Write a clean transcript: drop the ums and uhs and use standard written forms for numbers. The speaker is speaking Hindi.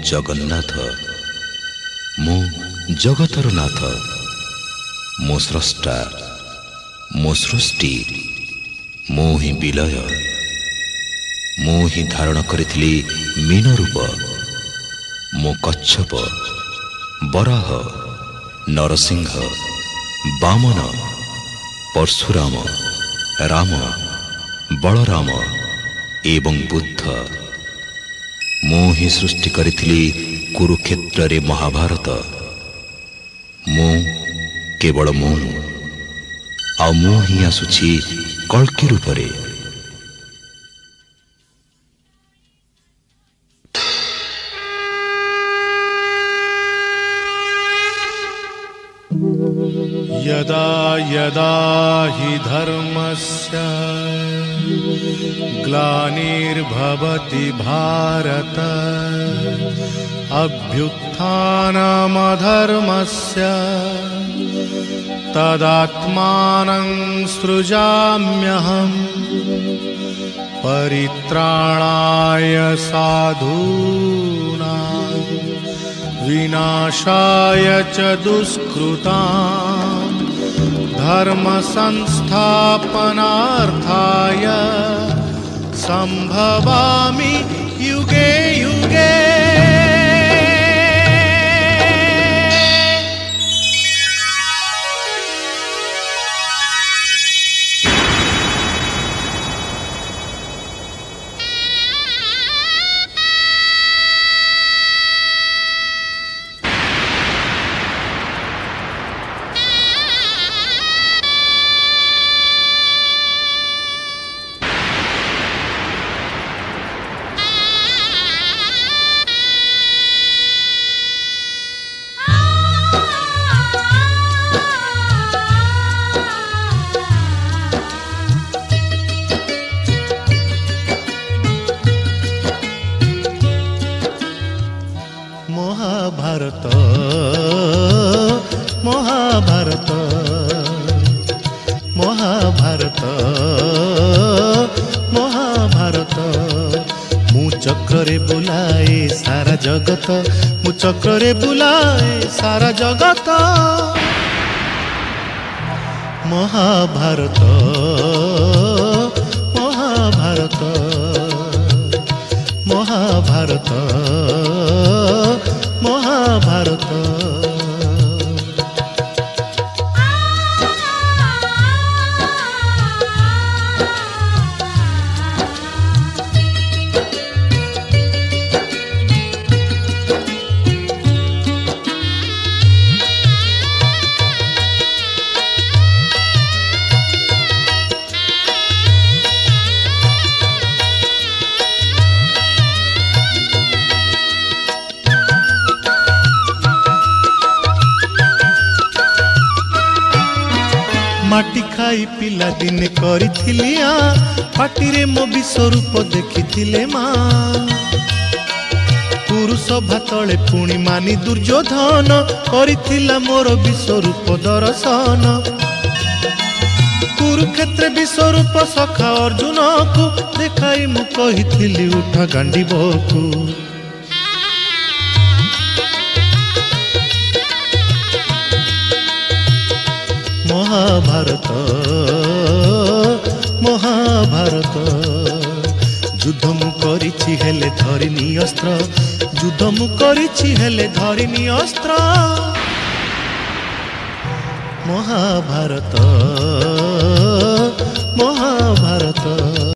जगन्नाथ मु जगतर नाथ मो स्रष्टा मो सृष्टि मो ही विलय मु ही धारण करिथिली मीन रूप मो कच्छप बराह नरसिंह वामन परशुराम राम बलराम एवं बुद्ध मु ही सृष्टि करिथिली कुरुक्षेत्र रे महाभारत मु केवल मु आ मु ही आसुछि कल्कि रूप रे यदा यदा हि धर्मस्य ग्लानिर्भवति भारत अभ्युत्थानमधर्मस्य तदात्मानं सृजाम्यहम् परित्राणाय साधूनां विनाशाय च दुष्कृतां धर्म संस्थापनार्थाय संभवामि युगे युगे। महाभारत महाभारत महाभारत महाभारत मु चक्रे बुलाए सारा जगत मु चक्रे बुलाए सारा जगत महाभारत महाभारत महाभारत महाभारत। माटी खाई पिला दिने करिथिली पाटी रे मो विश्वरूप देखिथिले माँ पुरुष भातले पुणी मानी दुर्योधन करिथिला मोर विश्वरूप दर्शन कुरुक्षेत्र विश्वरूप सखा अर्जुन को देखाई मु कहिथिली उठ गांडीबकु महाभारत महाभारत युद्ध मु करिछि हेले धरिनी अस्त्र युद्ध मु करिछि हेले धरिनी अस्त्र महाभारत